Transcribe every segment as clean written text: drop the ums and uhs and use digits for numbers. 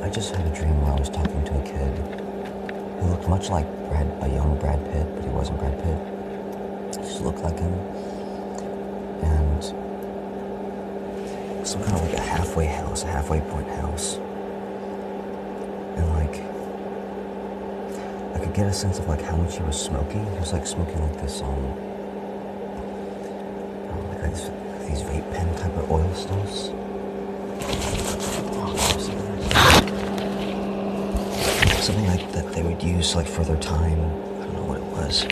I just had a dream where I was talking to a kid who looked much like a young Brad Pitt, but he wasn't Brad Pitt. He just looked like him. And some kind of like a halfway point house. And like, I could get a sense of like how much he was smoking. He was like smoking like this, like these vape pen type of oil stuffs. Something like that they would use like for their time. I don't know what it was.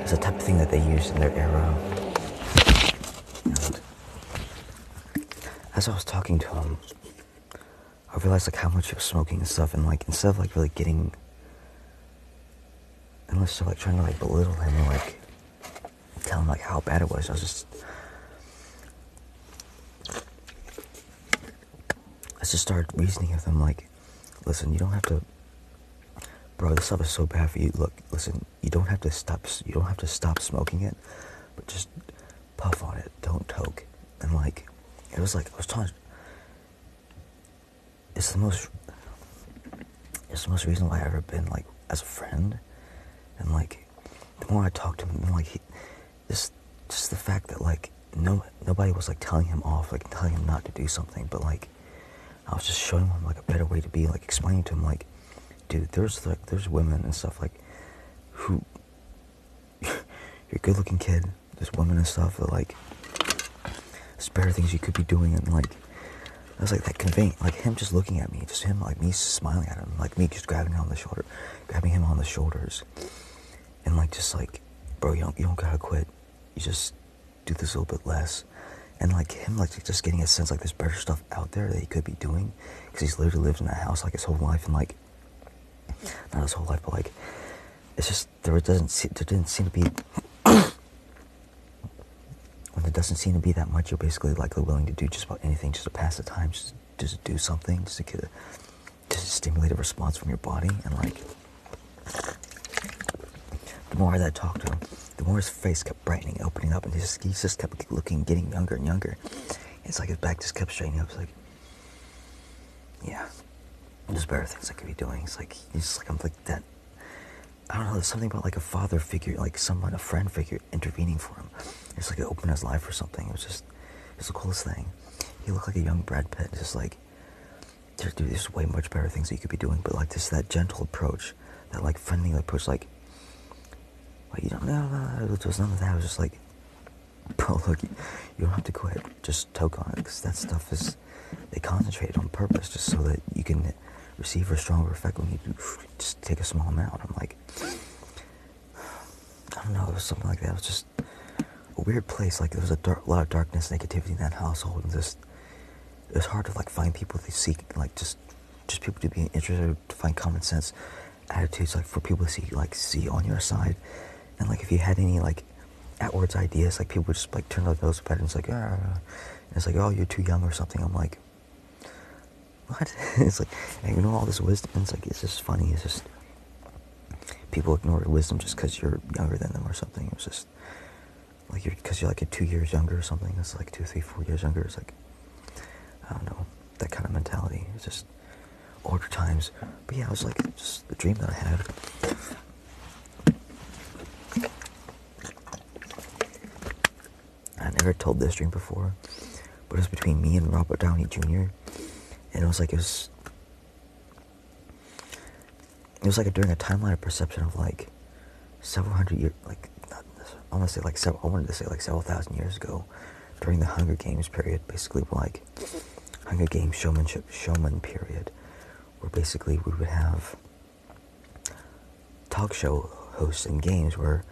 It's the type of thing that they used in their era. And as I was talking to him, I realized like how much he was smoking and stuff, and like instead of like really getting, unless like trying to like belittle him or like tell him like how bad it was, I just started reasoning with him like, listen, you don't have to, bro, this stuff is so bad for you. Look, listen, you don't have to stop smoking it, but just puff on it, don't toke. And like, it was like, I was trying, it's the most reasonable I've ever been, like, as a friend. And like, the more I talked to him, like, just the fact that like, nobody was like telling him off, like telling him not to do something, but like, I was just showing him like a better way to be, like explaining to him like, dude, there's women and stuff like, who, you're a good looking kid, there's women and stuff that like, there's better things you could be doing. And like, I was like that conveying, like him just looking at me, just him, like me smiling at him, like me just grabbing him on the shoulders, and like just like, bro, you don't gotta quit, you just do this a little bit less. And like him, like just getting a sense like there's better stuff out there that he could be doing, because he's literally lived in that house like his whole life, and like, not his whole life, but like, it's just there didn't seem to be when there doesn't seem to be that much, you're basically like willing to do just about anything just to pass the time, just to do something, just to stimulate a response from your body. And like, the more that I talked to him, the more his face kept brightening, opening up, and he just kept looking, getting younger and younger. It's like his back just kept straightening up. It's like, yeah, there's better things I could be doing. It's like, I'm like that. I don't know, there's something about like a father figure, like a friend figure intervening for him. It's like it opened his life or something. It was the coolest thing. He looked like a young Brad Pitt, just like, dude, there's way much better things that you could be doing, but like just that gentle approach, that like friendly approach, like you don't know, it was none of that. It was just like, bro, look, you don't have to quit, just toke on it, because that stuff they concentrated on purpose just so that you can receive a stronger effect when you just take a small amount. I'm like, I don't know, it was something like that. It was just a weird place. Like, there was a lot of darkness, negativity in that household, and just, it was hard to like find people to seek, like just people to be interested, to find common sense attitudes, like for people to see on your side. And like, if you had any like outwards ideas, like people would just like turn their nose up at it, and it's like, and it's like, oh, you're too young or something. I'm like, what? It's like, and you know, all this wisdom, and it's like, it's just funny. It's just, people ignore wisdom just because you're younger than them or something. It was just like, because you're like 2 years younger or something. It's like 2, 3, 4 years younger. It's like, I don't know, that kind of mentality. It's just older times. But yeah, it was like just the dream that I had. I never told this dream before, but it was between me and Robert Downey Jr. And it was like, during a timeline of perception of like several hundred years, like, I wanted to say several thousand years ago, during the Hunger Games period, basically, like Hunger Games showman period, where basically we would have talk show hosts in games where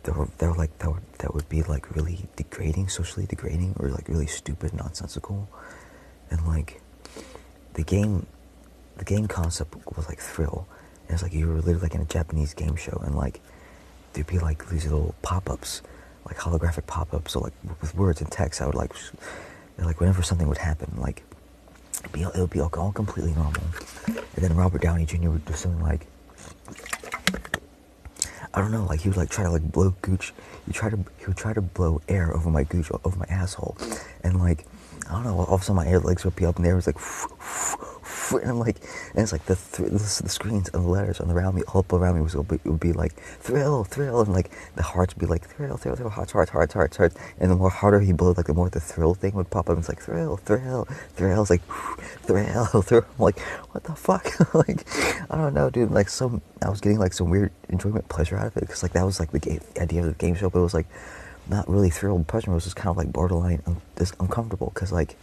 that would be like really degrading, socially degrading, or like really stupid, nonsensical. And like, the game concept was like thrill. And it's like you were literally like in a Japanese game show, and like there'd be like these little pop-ups, like holographic pop-ups, so like with words and text. I would like whenever something would happen, like it would be all completely normal. And then Robert Downey Jr. would do something like, I don't know, like he would like try to like blow gooch. He would try to blow air over my gooch, over my asshole, and like I don't know, all of a sudden my ear legs would be up in the air. It was like, and I'm like, and it's like the screens and the letters and around me, all up around me would be like thrill, thrill, and like the hearts would be like thrill, thrill, thrill, hearts, hearts, hearts, hearts, hearts, and the more harder he blew, like the more the thrill thing would pop up. It's like thrill, thrill, thrill. It's like thrill, thrill. I'm like, what the fuck? Like, I don't know, dude. Like I was getting like some weird enjoyment, pleasure out of it, because like that was like the idea of the game show, but it was like not really thrill and pleasure. It was just kind of like borderline just uncomfortable, because like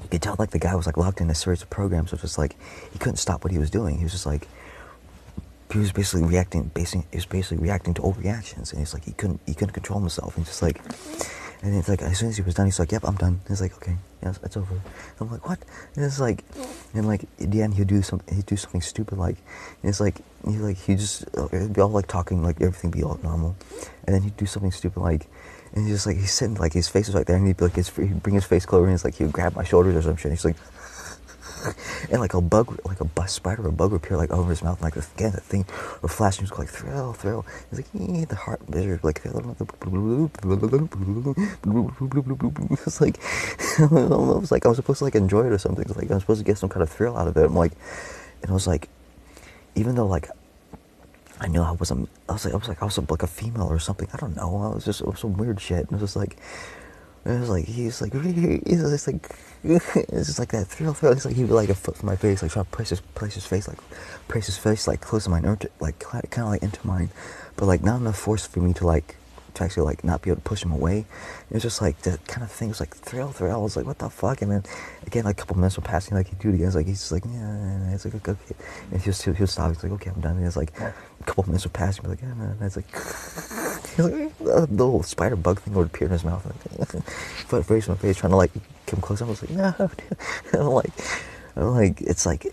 you could tell like the guy was like locked in a series of programs, which was like he couldn't stop what he was doing. He was just like he was basically reacting to overreactions, and he's like he couldn't control himself. And just like, and it's like as soon as he was done, he's like, "Yep, I'm done." He's like, "Okay, yeah, it's over." And I'm like, "What?" And it's like, and like at the end he'd do something stupid, like, and it's like he just it'd be all like talking, like everything be all normal, and then he'd do something stupid, like, and he's just like he's sitting, like his face was right there, and he'd be like he'd bring his face closer, and it's like he would grab my shoulders or some shit, and he's like, and like a spider or a bug would appear like over his mouth, and like again the thing would flash, and he was like thrill, thrill. He's like the heart measure, like it's like I was like I was supposed to like enjoy it or something. Like I was supposed to get some kind of thrill out of it. I'm like, and I was like, even though like I knew I was like a female or something. I don't know. It was some weird shit. And it was just like it's just like that thrill. It's like he'd be like a foot from my face, like trying to place his face like close to mine, or like kind of like into mine, but like not enough force for me to actually like not be able to push him away. It was just like that kind of thing. It was like thrill. I was like, what the fuck? And then again, like a couple minutes were passing, like he'd do it again. It's like he's just like, yeah. It's like okay. And he'll stop. He's like, okay, I'm done. And it's like a couple minutes were passing, but like, yeah, and it's like. The little spider bug thing would appear in his mouth, like, put face to my face, trying to like come close. I was like, no, dude. I'm like, it's like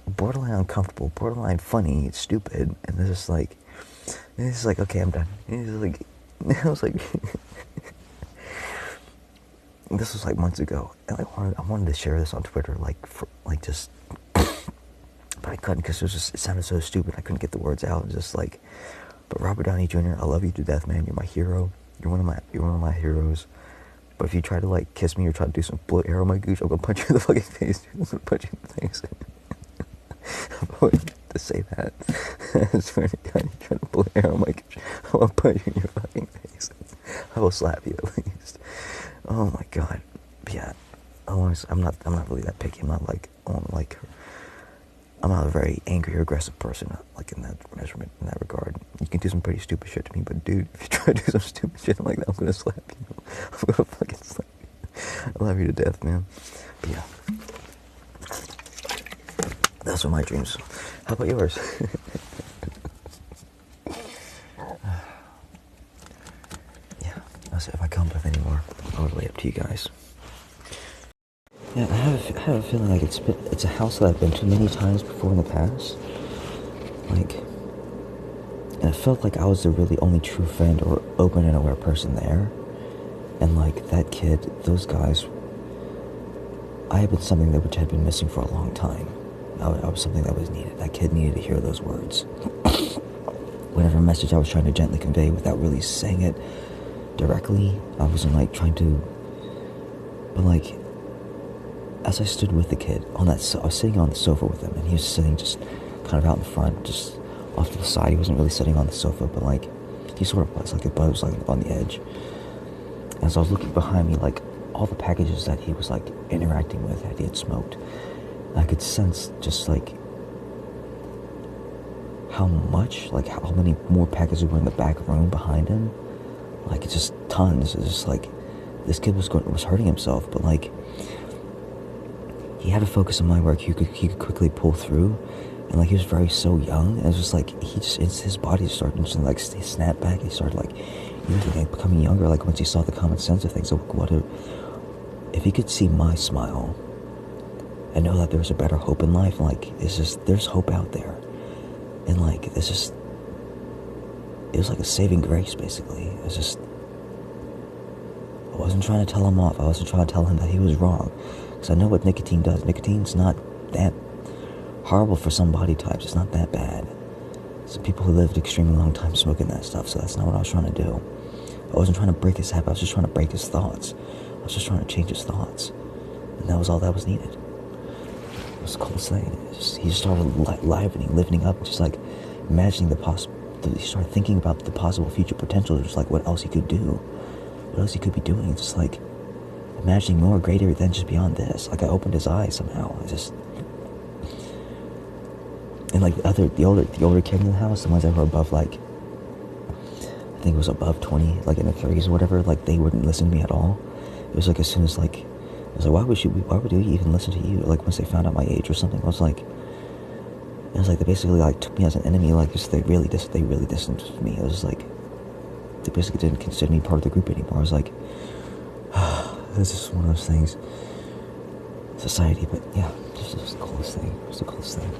borderline uncomfortable, borderline funny, it's stupid, and it's like, okay, I'm done. And he's like, I was like, this was like months ago, and I wanted to share this on Twitter, like, just, but I couldn't because it sounded so stupid. I couldn't get the words out. Just like. But Robert Downey Jr., I love you to death, man. You're my hero. You're one of my heroes. But if you try to like kiss me or try to do some bullet arrow my gooch, I'm gonna punch you in the fucking face, dude. I'm gonna punch you in the face. I'm going to say that. I swear to God, you're trying to bullet arrow my gooch, I'm gonna punch you in your fucking face. I will slap you at least. Oh my God. But yeah. I'm not really that picky. I'm not like I'm not a very angry or aggressive person, like in that measurement, in that regard. You can do some pretty stupid shit to me, but dude, if you try to do some stupid shit like that, I'm gonna slap you. I'm gonna fucking slap you. I love you to death, man. But yeah. That's what my dreams. How about yours? Yeah, I'll see if I come up with any more. I'll relay up to you guys. Yeah, I have a feeling like it's a house that I've been to many times before in the past. Like, and it felt like I was the really only true friend or open and aware person there. And like that kid, those guys, I had been something which had been missing for a long time. I was something that was needed. That kid needed to hear those words. Whatever message I was trying to gently convey without really saying it directly, I wasn't like trying to, but like, as I stood with the kid I was sitting on the sofa with him, and he was sitting just kind of out in front, just off to the side. He wasn't really sitting on the sofa, but like he sort of was, like, but it was like on the edge. As I was looking behind me, like all the packages that he was like interacting with, that he had smoked, I could sense just like how many more packages were in the back room behind him. Like it's just tons. It's just like this kid was hurting himself, but like. He had a focus on my work he could quickly pull through, and like he was so young, and it was just like his body started to like snap back. He started like becoming younger, like once he saw the common sense of things. So if he could see my smile and know that there's a better hope in life, like there's hope out there, and like it was like a saving grace basically. I wasn't trying to tell him off. I wasn't trying to tell him that he was wrong. Because I know what nicotine does. Nicotine's not that horrible for some body types. It's not that bad. Some people who lived extremely long time smoking that stuff, so that's not what I was trying to do. I wasn't trying to break his habit. I was just trying to break his thoughts. I was just trying to change his thoughts. And that was all that was needed. It was the coolest thing. He just started livening up, just like imagining he started thinking about the possible future potential, just like what else he could do, what else he could be doing, just like imagining more greater than just beyond this. Like I opened his eyes somehow. And like the older kid in the house, the ones that were above like, I think it was above 20, like in the 30s or whatever, like they wouldn't listen to me at all. It was like as soon as like, I was like, why would we even listen to you? Like once they found out my age or something, it was like they basically like took me as an enemy. Like just they really distanced me. It was like they basically didn't consider me part of the group anymore. I was like, this is one of those things, society. But yeah, this was the coolest thing. It was the coolest thing.